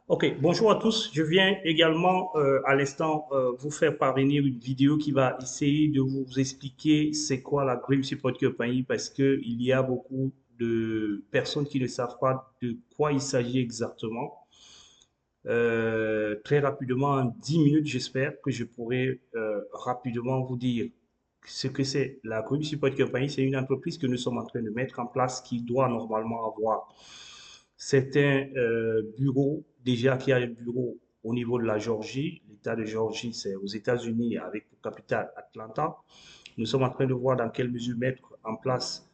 Ok, bonjour à tous. Je viens également à l'instant vous faire parvenir une vidéo qui va essayer de vous expliquer c'est quoi la Green Support Company parce que il y a beaucoup de personnes qui ne savent pas de quoi il s'agit exactement. Très rapidement, en 10 minutes, j'espère que je pourrai rapidement vous dire ce que c'est. La Green Support Company, c'est une entreprise que nous sommes en train de mettre en place qui doit normalement avoir certains bureaux, déjà qui a un bureau au niveau de la Géorgie. L'État de Géorgie, c'est aux États-Unis avec pour capitale Atlanta. Nous sommes en train de voir dans quelle mesure mettre en place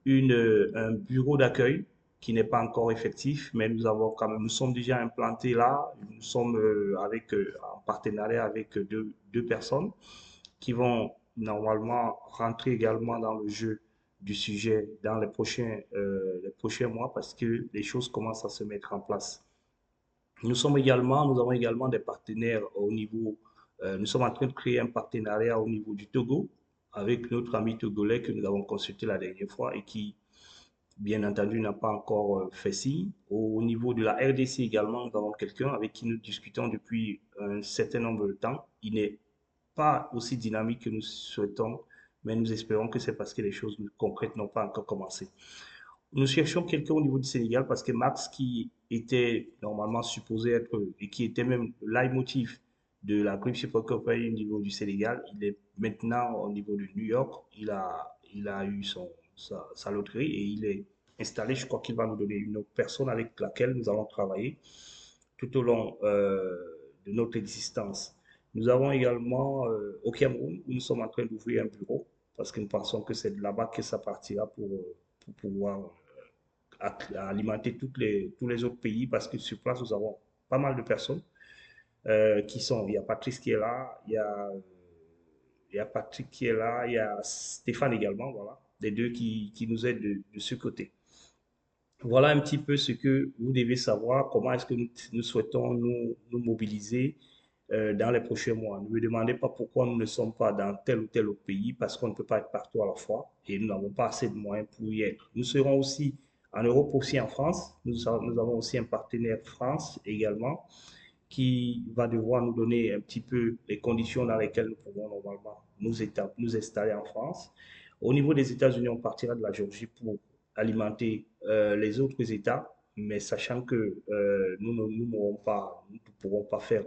un bureau d'accueil qui n'est pas encore effectif, mais nous avons quand même, nous sommes déjà implantés là. Nous sommes en partenariat avec deux personnes qui vont normalement rentrer également dans le jeu du sujet dans les prochains mois parce que les choses commencent à se mettre en place. Nous avons également des partenaires au niveau, nous sommes en train de créer un partenariat au niveau du Togo avec notre ami togolais que nous avons consulté la dernière fois et qui, bien entendu, n'a pas encore fait signe. Au niveau de la RDC également, nous avons quelqu'un avec qui nous discutons depuis un certain nombre de temps. Il n'est pas aussi dynamique que nous souhaitons, mais nous espérons que c'est parce que les choses concrètes n'ont pas encore commencé. Nous cherchons quelqu'un au niveau du Sénégal parce que Max, qui était normalement supposé être et qui était même le leitmotiv de la Grip Support Company au niveau du Sénégal, il est maintenant au niveau de New York. Il a eu sa loterie et il est installé. Je crois qu'il va nous donner une autre personne avec laquelle nous allons travailler tout au long de notre existence. Nous avons également au Cameroun, où nous sommes en train d'ouvrir un bureau parce que nous pensons que c'est de là-bas que ça partira pour pouvoir alimenter tous les autres pays parce que sur place, nous avons pas mal de personnes qui sont. Il y a Patrice qui est là, il y a Patrick qui est là, il y a Stéphane également, voilà, les deux qui nous aident de ce côté. Voilà un petit peu ce que vous devez savoir, comment est-ce que nous souhaitons nous mobiliser dans les prochains mois. Ne me demandez pas pourquoi nous ne sommes pas dans tel ou tel autre pays, parce qu'on ne peut pas être partout à la fois et nous n'avons pas assez de moyens pour y être. Nous serons aussi en Europe, aussi en France. Nous avons aussi un partenaire France également qui va devoir nous donner un petit peu les conditions dans lesquelles nous pouvons normalement nous installer en France. Au niveau des États-Unis, on partira de la Géorgie pour alimenter les autres États, mais sachant que nous ne pourrons pas faire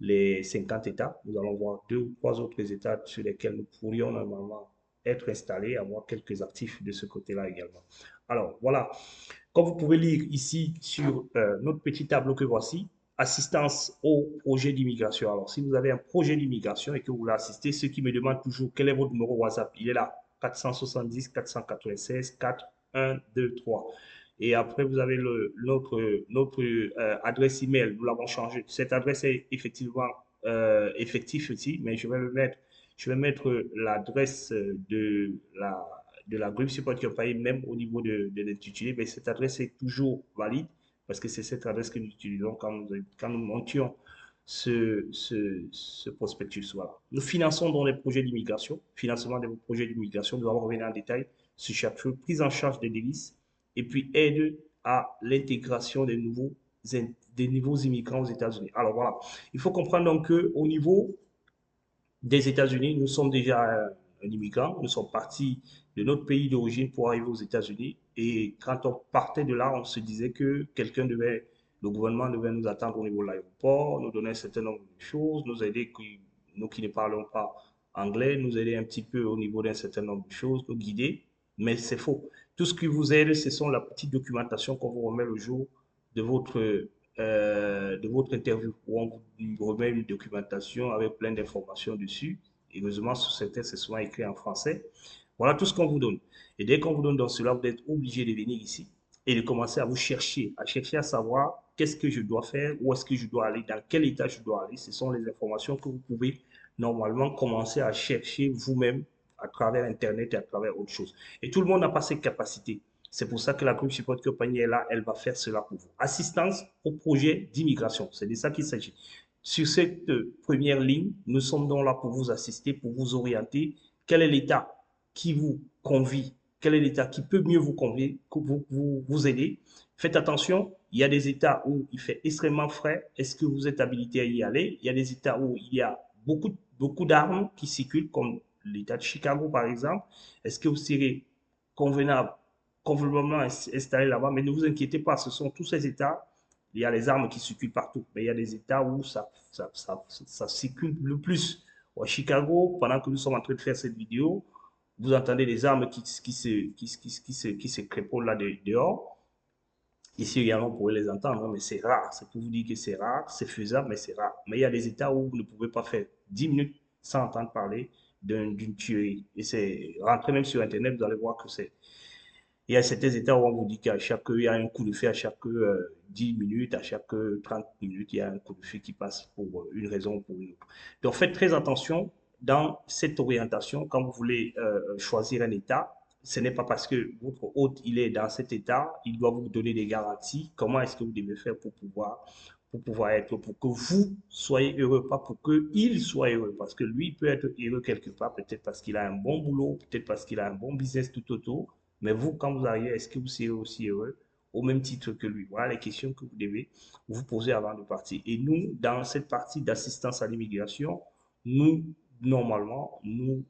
les 50 États. Nous allons voir deux ou trois autres États sur lesquels nous pourrions normalement être installés, avoir quelques actifs de ce côté-là également. Alors voilà, comme vous pouvez lire ici sur notre petit tableau que voici, assistance au projet d'immigration. Alors, si vous avez un projet d'immigration et que vous voulez assister, ceux qui me demandent toujours quel est votre numéro WhatsApp, il est là, 470 496 4 1 2 3. Et après, vous avez notre adresse email, nous l'avons changé. Cette adresse est effectivement effective aussi, mais je vais mettre l'adresse de la Group Support Company, même au niveau de l'intitulé, mais cette adresse est toujours valide parce que c'est cette adresse que nous utilisons quand nous montions ce prospectus. Voilà. Nous finançons dans les projets d'immigration, financement des projets d'immigration, nous allons revenir en détail sur chaque chose, prise en charge des délices et puis aide à l'intégration des nouveaux immigrants aux États-Unis. Alors voilà, il faut comprendre donc qu'au niveau des États-Unis, nous sommes déjà un immigrant. Nous sommes partis de notre pays d'origine pour arriver aux États-Unis. Et quand on partait de là, on se disait que le gouvernement devait nous attendre au niveau de l'aéroport, nous donner un certain nombre de choses, nous aider, nous qui ne parlons pas anglais, nous aider un petit peu au niveau d'un certain nombre de choses, nous guider. Mais c'est faux. Tout ce qui vous aide, ce sont la petite documentation qu'on vous remet le jour de de votre interview où on vous remet une documentation avec plein d'informations dessus. Et heureusement, sur certains, c'est souvent écrit en français. Voilà tout ce qu'on vous donne. Et dès qu'on vous donne dans cela, vous êtes obligé de venir ici et de commencer à chercher à savoir qu'est-ce que je dois faire, où est-ce que je dois aller, dans quel état je dois aller. Ce sont les informations que vous pouvez normalement commencer à chercher vous-même à travers Internet et à travers autre chose. Et tout le monde n'a pas cette capacité. C'est pour ça que la Group Support Company est là, elle va faire cela pour vous. Assistance au projet d'immigration, c'est de ça qu'il s'agit. Sur cette première ligne, nous sommes donc là pour vous assister, pour vous orienter. Quel est l'état qui vous convie? Quel est l'état qui peut mieux vous convier, vous aider? Faites attention, il y a des États où il fait extrêmement frais. Est-ce que vous êtes habilité à y aller? Il y a des États où il y a beaucoup d'armes qui circulent, comme l'État de Chicago, par exemple. Est-ce que vous serez convenable, convenablement installé là-bas? Mais ne vous inquiétez pas, ce sont tous ces États. Il y a les armes qui circulent partout, mais il y a des États où ça circule le plus. À Chicago, pendant que nous sommes en train de faire cette vidéo, vous entendez des armes qui se crépolent là dehors. Ici également, vous pouvez les entendre, mais c'est rare. C'est pour vous dire que c'est rare, c'est faisable, mais c'est rare. Mais il y a des États où vous ne pouvez pas faire 10 minutes sans entendre parler d'une tuerie. Et c'est rentrez même sur Internet, vous allez voir que c'est. Il y a certains États où on vous dit qu'à chaque, il y a un coup de feu à chaque 10 minutes, à chaque 30 minutes, il y a un coup de feu qui passe pour une raison ou pour une autre. Donc faites très attention dans cette orientation quand vous voulez choisir un État. Ce n'est pas parce que votre hôte il est dans cet État, il doit vous donner des garanties. Comment est-ce que vous devez faire pour pouvoir être, pour que vous soyez heureux, pas pour qu'il soit heureux, parce que lui peut être heureux quelque part, peut-être parce qu'il a un bon boulot, peut-être parce qu'il a un bon business tout autour, mais vous, quand vous arrivez, est-ce que vous serez aussi heureux au même titre que lui? Voilà les questions que vous devez vous poser avant de partir. Et nous, dans cette partie d'assistance à l'immigration, nous, normalement, nous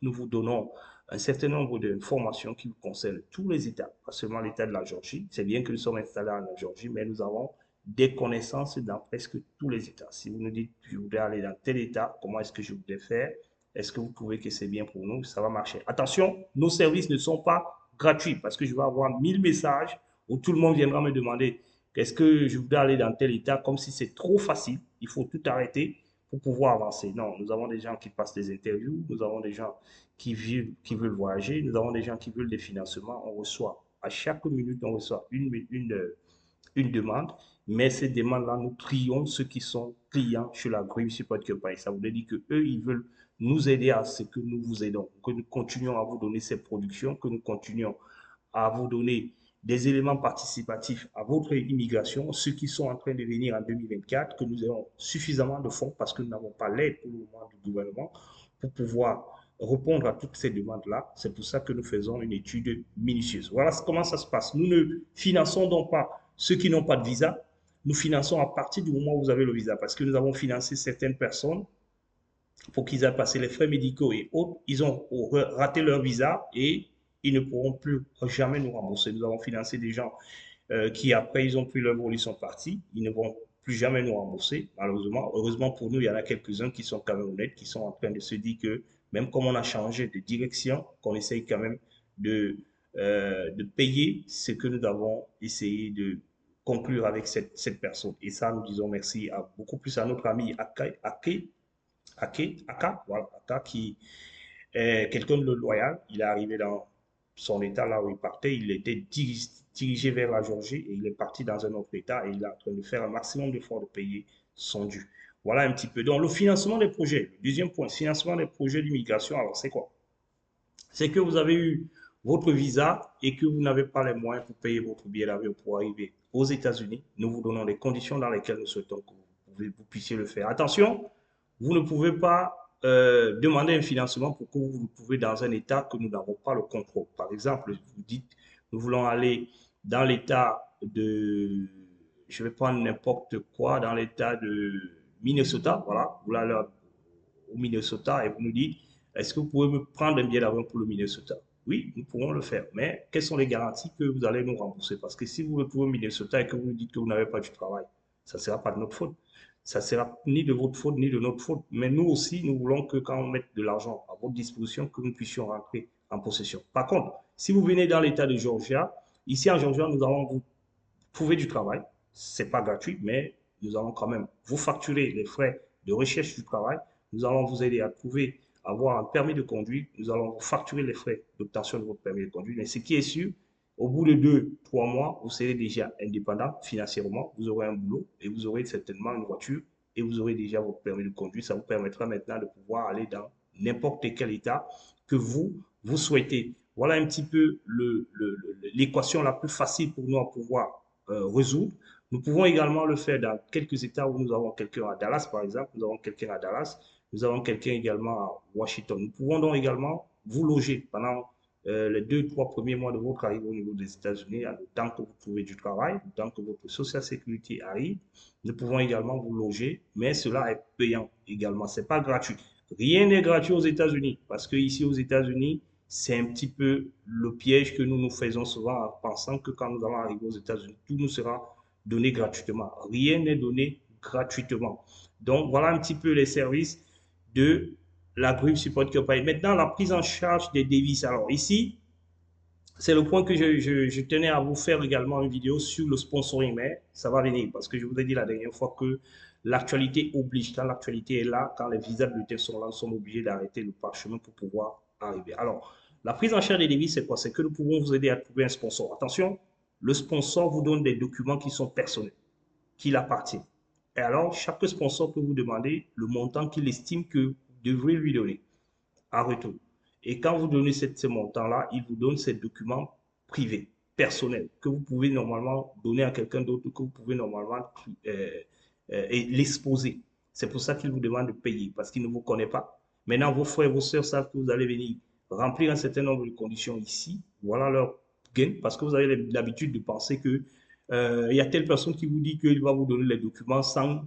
vous donnons un certain nombre d'informations qui vous concernent tous les États, pas seulement l'État de la Georgie. C'est bien que nous sommes installés en Georgie, mais nous avons des connaissances dans presque tous les États. Si vous nous dites, je voudrais aller dans tel État, comment est-ce que je voudrais faire? Est-ce que vous trouvez que c'est bien pour nous? Ça va marcher. Attention, nos services ne sont pas gratuits parce que je vais avoir 1000 messages où tout le monde viendra me demander est-ce que je voudrais aller dans tel état comme si c'est trop facile. Il faut tout arrêter pour pouvoir avancer. Non, nous avons des gens qui passent des interviews, nous avons des gens qui veulent voyager, nous avons des gens qui veulent des financements. On reçoit à chaque minute, on reçoit une demande, mais ces demandes-là, nous trions ceux qui sont clients chez la Green Support Company. Ça veut dire qu'eux, ils veulent nous aider à ce que nous vous aidons, que nous continuons à vous donner ces productions, que nous continuons à vous donner des éléments participatifs à votre immigration, ceux qui sont en train de venir en 2024, que nous ayons suffisamment de fonds parce que nous n'avons pas l'aide pour le moment du gouvernement pour pouvoir répondre à toutes ces demandes-là. C'est pour ça que nous faisons une étude minutieuse. Voilà comment ça se passe. Nous ne finançons donc pas ceux qui n'ont pas de visa. Nous finançons à partir du moment où vous avez le visa parce que nous avons financé certaines personnes pour qu'ils aient passé les frais médicaux et autres. Ils ont raté leur visa et ils ne pourront plus jamais nous rembourser. Nous avons financé des gens qui, après, ils ont pris leur vol, ils sont partis. Ils ne vont plus jamais nous rembourser, malheureusement. Heureusement pour nous, il y en a quelques-uns qui sont quand même honnêtes, qui sont en train de se dire que même comme on a changé de direction, qu'on essaye quand même de payer ce que nous avons essayé de conclure avec cette personne. Et ça, nous disons merci à beaucoup plus à notre ami Aka, voilà, Aka qui est quelqu'un de loyal. Il est arrivé dans son état là où il partait. Il était dirigé vers la Géorgie et il est parti dans un autre état et il est en train de faire un maximum d'efforts de payer son dû. Voilà un petit peu. Donc, le financement des projets. Le deuxième point, financement des projets d'immigration. Alors, c'est quoi? C'est que vous avez eu votre visa et que vous n'avez pas les moyens pour payer votre billet d'avion pour arriver aux États-Unis. Nous vous donnons les conditions dans lesquelles nous souhaitons que vous puissiez le faire. Attention, vous ne pouvez pas demander un financement pour que vous vous trouviez dans un État que nous n'avons pas le contrôle. Par exemple, vous dites, nous voulons aller dans l'État de, je vais prendre n'importe quoi, dans l'État de Minnesota, voilà, vous allez au Minnesota et vous nous dites, est-ce que vous pouvez me prendre un billet d'avion pour le Minnesota? Oui, nous pourrons le faire. Mais quelles sont les garanties que vous allez nous rembourser? Parce que si vous vous retrouvez au Minnesota et que vous nous dites que vous n'avez pas du travail, ça ne sera pas de notre faute. Ça ne sera ni de votre faute ni de notre faute. Mais nous aussi, nous voulons que quand on mette de l'argent à votre disposition, que nous puissions rentrer en possession. Par contre, si vous venez dans l'État de Georgia, ici en Georgia, nous allons vous trouver du travail. Ce n'est pas gratuit, mais nous allons quand même vous facturer les frais de recherche du travail. Nous allons vous aider à trouver, à avoir un permis de conduire. Nous allons vous facturer les frais d'obtention de votre permis de conduire. Mais ce qui est sûr, au bout de 2, 3 mois, vous serez déjà indépendant financièrement. Vous aurez un boulot et vous aurez certainement une voiture et vous aurez déjà votre permis de conduire. Ça vous permettra maintenant de pouvoir aller dans n'importe quel état que vous souhaitez. Voilà un petit peu l'équation la plus facile pour nous à pouvoir résoudre. Nous pouvons également le faire dans quelques États où nous avons quelqu'un à Dallas, par exemple. Nous avons quelqu'un à Dallas. Nous avons quelqu'un également à Washington. Nous pouvons donc également vous loger pendant les 2, 3 premiers mois de votre arrivée au niveau des États-Unis, le temps que vous trouvez du travail, le temps que votre social sécurité arrive. Nous pouvons également vous loger, mais cela est payant également. C'est pas gratuit. Rien n'est gratuit aux États-Unis parce que ici aux États-Unis, c'est un petit peu le piège que nous nous faisons souvent en pensant que quand nous allons arriver aux États-Unis, tout nous sera donné gratuitement. Rien n'est donné gratuitement. Donc voilà un petit peu les services de la Group Support Company. Maintenant, la prise en charge des devises. Alors ici, c'est le point que je tenais à vous faire également une vidéo sur le sponsoring, mais ça va venir parce que je vous ai dit la dernière fois que l'actualité oblige. Quand l'actualité est là, quand les visas de l'UT sont là, nous sommes obligés d'arrêter le parchemin pour pouvoir arriver. Alors, la prise en charge des devises, c'est quoi? C'est que nous pouvons vous aider à trouver un sponsor. Attention, le sponsor vous donne des documents qui sont personnels, qui l'appartiennent. Et alors, chaque sponsor peut vous demander le montant qu'il estime que vous devrez lui donner en retour. Et quand vous donnez ce montant-là, il vous donne ces documents privés, personnels, que vous pouvez normalement donner à quelqu'un d'autre, que vous pouvez normalement l'exposer. C'est pour ça qu'il vous demande de payer, parce qu'il ne vous connaît pas. Maintenant, vos frères et vos sœurs savent que vous allez venir remplir un certain nombre de conditions ici. Voilà leur gain, parce que vous avez l'habitude de penser que il y a telle personne qui vous dit qu'il va vous donner les documents sans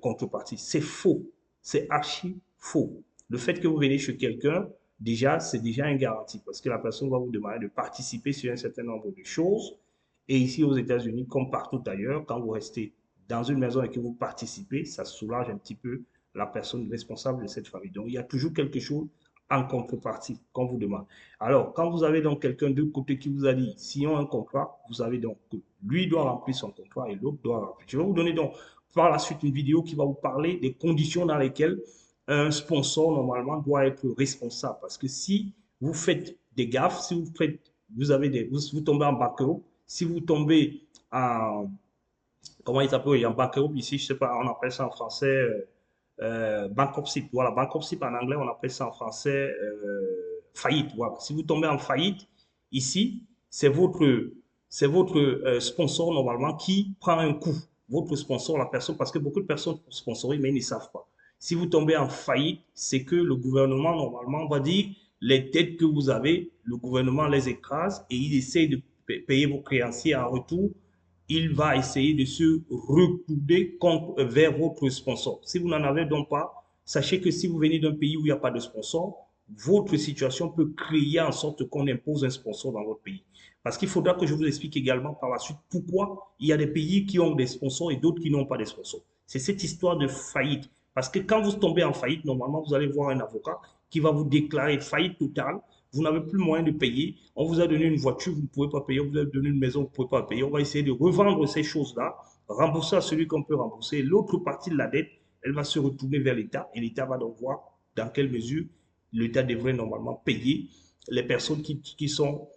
contrepartie. C'est faux. C'est archi faux. Le fait que vous venez chez quelqu'un, déjà, c'est déjà une garantie parce que la personne va vous demander de participer sur un certain nombre de choses. Et ici aux États-Unis, comme partout ailleurs, quand vous restez dans une maison et que vous participez, ça soulage un petit peu la personne responsable de cette famille. Donc, il y a toujours quelque chose en contrepartie qu'on vous demande. Alors, quand vous avez donc quelqu'un de côté qui vous a dit, si on a un contrat, vous savez donc que lui doit remplir son contrat et l'autre doit remplir. Je vais vous donner donc par la suite une vidéo qui va vous parler des conditions dans lesquelles un sponsor, normalement, doit être responsable. Parce que si vous faites des gaffes, si vous faites, vous tombez en banqueroute, si vous tombez en, comment il s'appelle, en banqueroute ici, je sais pas, on appelle ça en français, bankruptcy. Voilà, bankruptcy en anglais, on appelle ça en français faillite. Voilà. Si vous tombez en faillite ici, c'est votre sponsor normalement qui prend un coup. Votre sponsor, la personne, parce que beaucoup de personnes sponsorisent, mais ils ne savent pas. Si vous tombez en faillite, c'est que le gouvernement normalement va dire les dettes que vous avez, le gouvernement les écrase et il essaie de payer vos créanciers en retour. Il va essayer de se recouder vers votre sponsor. Si vous n'en avez donc pas, sachez que si vous venez d'un pays où il n'y a pas de sponsor, votre situation peut créer en sorte qu'on impose un sponsor dans votre pays. Parce qu'il faudra que je vous explique également par la suite pourquoi il y a des pays qui ont des sponsors et d'autres qui n'ont pas de sponsors. C'est cette histoire de faillite. Parce que quand vous tombez en faillite, normalement, vous allez voir un avocat qui va vous déclarer faillite totale. Vous n'avez plus moyen de payer. On vous a donné une voiture, vous ne pouvez pas payer. On vous a donné une maison, vous ne pouvez pas payer. On va essayer de revendre ces choses-là, rembourser à celui qu'on peut rembourser. L'autre partie de la dette, elle va se retourner vers l'État et l'État va donc voir dans quelle mesure l'État devrait normalement payer les personnes qui sont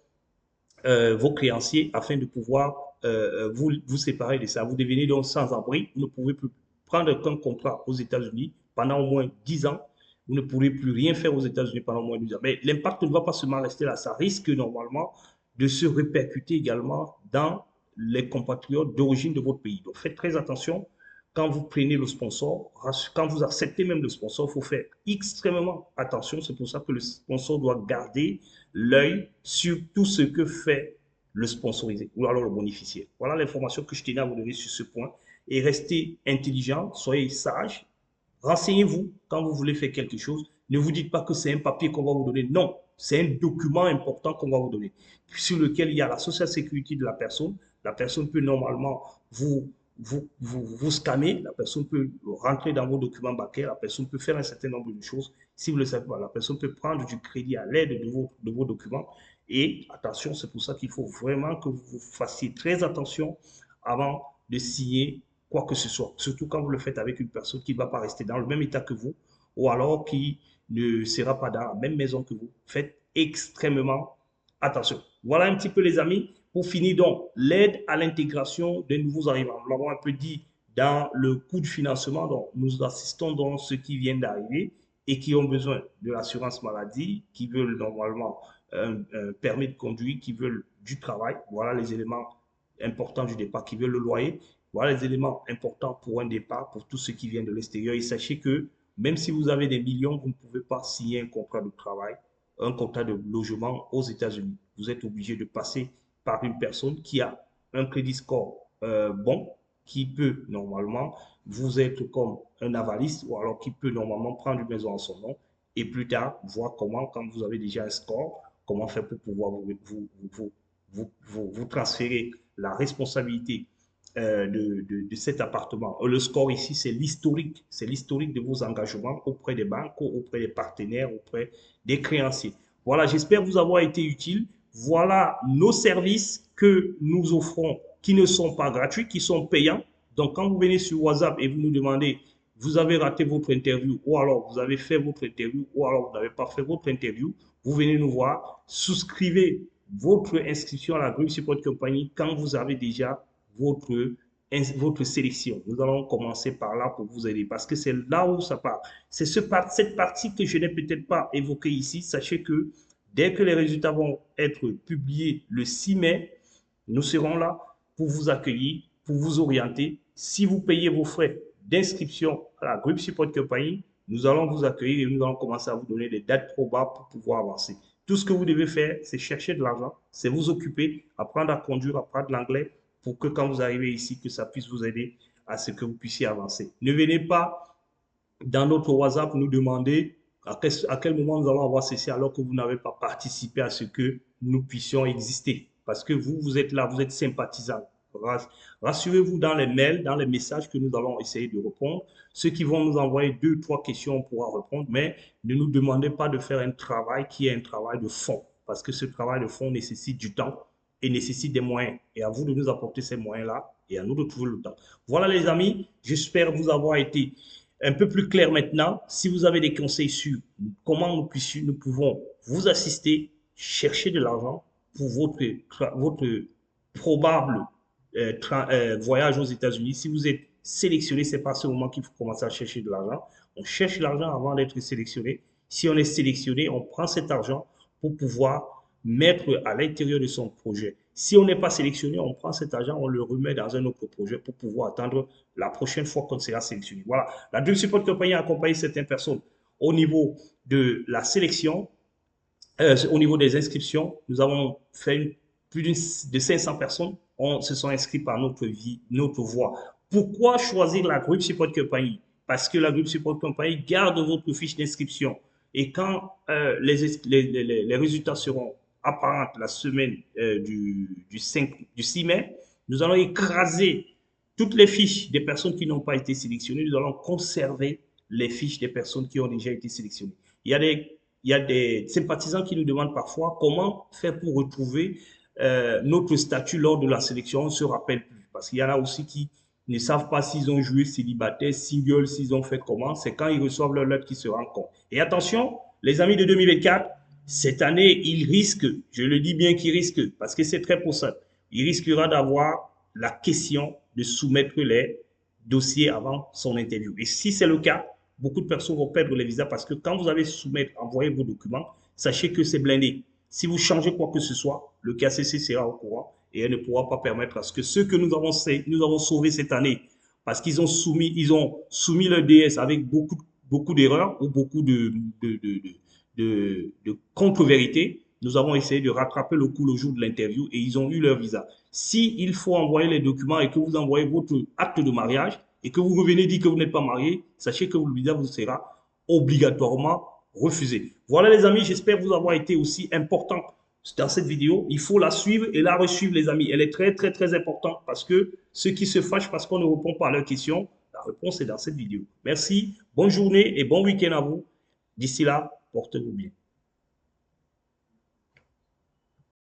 vos créanciers afin de pouvoir vous séparer de ça. Vous devenez donc sans abri. Vous ne pouvez plus prendre un contrat aux États-Unis pendant au moins 10 ans. Vous ne pourrez plus rien faire aux États-Unis pendant au moins 10 ans. Mais l'impact ne va pas seulement rester là. Ça risque normalement de se répercuter également dans les compatriotes d'origine de votre pays. Donc faites très attention quand vous prenez le sponsor, quand vous acceptez même le sponsor, il faut faire extrêmement attention. C'est pour ça que le sponsor doit garder l'œil sur tout ce que fait le sponsorisé ou alors le bénéficiaire. Voilà l'information que je tenais à vous donner sur ce point. Et restez intelligent, soyez sage, renseignez-vous quand vous voulez faire quelque chose. Ne vous dites pas que c'est un papier qu'on va vous donner. Non, c'est un document important qu'on va vous donner, sur lequel il y a la social sécurité de la personne. La personne peut normalement vous scammer, la personne peut rentrer dans vos documents bancaires, la personne peut faire un certain nombre de choses. Si vous ne le savez pas, la personne peut prendre du crédit à l'aide de vos documents. Et attention, c'est pour ça qu'il faut vraiment que vous fassiez très attention avant de signer quoi que ce soit. Surtout quand vous le faites avec une personne qui ne va pas rester dans le même état que vous ou alors qui ne sera pas dans la même maison que vous. Faites extrêmement attention. Voilà un petit peu les amis. Pour finir donc, l'aide à l'intégration des nouveaux arrivants. Nous l'avons un peu dit dans le coût de financement. Donc, nous assistons donc ceux qui viennent d'arriver et qui ont besoin de l'assurance maladie, qui veulent normalement un permis de conduire, qui veulent du travail. Voilà les éléments importants du départ, qui veulent le loyer. Voilà les éléments importants pour un départ, pour tous ceux qui viennent de l'extérieur. Et sachez que même si vous avez des millions, vous ne pouvez pas signer un contrat de travail un contrat de logement aux États-Unis. Vous êtes obligé de passer par une personne qui a un crédit score bon, qui peut normalement vous être comme un avaliste ou alors qui peut normalement prendre une maison en son nom et plus tard voir comment, quand vous avez déjà un score, comment faire pour pouvoir vous transférer la responsabilité de cet appartement. Le score ici, c'est l'historique de vos engagements auprès des banques, auprès des partenaires, auprès des créanciers. Voilà, j'espère vous avoir été utile. Voilà nos services que nous offrons qui ne sont pas gratuits, qui sont payants. Donc, quand vous venez sur WhatsApp et vous nous demandez, vous avez raté votre interview ou alors vous avez fait votre interview ou alors vous n'avez pas fait votre interview, vous venez nous voir, souscrivez votre inscription à la Group Support Company quand vous avez déjà votre sélection. Nous allons commencer par là pour vous aider parce que c'est là où ça part. C'est cette partie que je n'ai peut-être pas évoquée ici. Sachez que dès que les résultats vont être publiés le 6 mai, nous serons là pour vous accueillir, pour vous orienter. Si vous payez vos frais d'inscription à la Group Support Company, nous allons vous accueillir et nous allons commencer à vous donner des dates probables pour pouvoir avancer. Tout ce que vous devez faire, c'est chercher de l'argent, c'est vous occuper, apprendre à conduire, apprendre l'anglais pour que quand vous arrivez ici, que ça puisse vous aider à ce que vous puissiez avancer. Ne venez pas dans notre WhatsApp nous demander à quel moment nous allons avoir cessé alors que vous n'avez pas participé à ce que nous puissions exister. Parce que vous êtes là, vous êtes sympathisant. Rassurez-vous dans les mails, dans les messages que nous allons essayer de répondre. Ceux qui vont nous envoyer 2, 3 questions, on pourra répondre, mais ne nous demandez pas de faire un travail qui est un travail de fond. Parce que ce travail de fond nécessite du temps et nécessite des moyens. Et à vous de nous apporter ces moyens-là et à nous de trouver le temps. Voilà les amis, j'espère vous avoir été un peu plus clair maintenant. Si vous avez des conseils sur comment nous pouvons vous assister, chercher de l'argent pour votre probable voyage aux États-Unis. Si vous êtes sélectionné, c'est pas ce moment qu'il faut commencer à chercher de l'argent. On cherche l'argent avant d'être sélectionné. Si on est sélectionné, on prend cet argent pour pouvoir mettre à l'intérieur de son projet. Si on n'est pas sélectionné, on prend cet argent, on le remet dans un autre projet pour pouvoir attendre la prochaine fois qu'on sera sélectionné. Voilà. La Dream Support Company a accompagné certaines personnes au niveau de la sélection, au niveau des inscriptions. Nous avons fait plus de 500 personnes se sont inscrits par notre voie. Pourquoi choisir la Group Support Company? Parce que la Group Support Company garde votre fiche d'inscription. Et quand les résultats seront apparents la semaine du 6 mai, nous allons écraser toutes les fiches des personnes qui n'ont pas été sélectionnées. Nous allons conserver les fiches des personnes qui ont déjà été sélectionnées. Il y a des sympathisants qui nous demandent parfois comment faire pour retrouver notre statut lors de la sélection. On ne se rappelle plus. Parce qu'il y en a aussi qui ne savent pas s'ils ont joué célibataire, single, s'ils ont fait comment. C'est quand ils reçoivent leur lettre qu'ils se rendent compte. Et attention, les amis de 2024, cette année, ils risquent, je le dis bien qu'ils risquent, parce que c'est très possible, il risquera d'avoir la question de soumettre les dossiers avant son interview. Et si c'est le cas, beaucoup de personnes vont perdre les visas parce que quand vous allez envoyer vos documents, sachez que c'est blindé. Si vous changez quoi que ce soit, le KCC sera au courant et elle ne pourra pas permettre à ce que ceux que nous avons sauvés cette année, parce qu'ils ont soumis leur DS avec beaucoup d'erreurs ou beaucoup de contre-vérités, nous avons essayé de rattraper le coup le jour de l'interview et ils ont eu leur visa. S'il faut envoyer les documents et que vous envoyez votre acte de mariage et que vous revenez dire que vous n'êtes pas marié, sachez que le visa vous sera obligatoirement refusé. Voilà les amis, j'espère vous avoir été aussi important dans cette vidéo. Il faut la suivre et la resuivre les amis. Elle est très très très importante parce que ceux qui se fâchent parce qu'on ne répond pas à leurs questions, la réponse est dans cette vidéo. Merci, bonne journée et bon week-end à vous. D'ici là, portez-vous bien.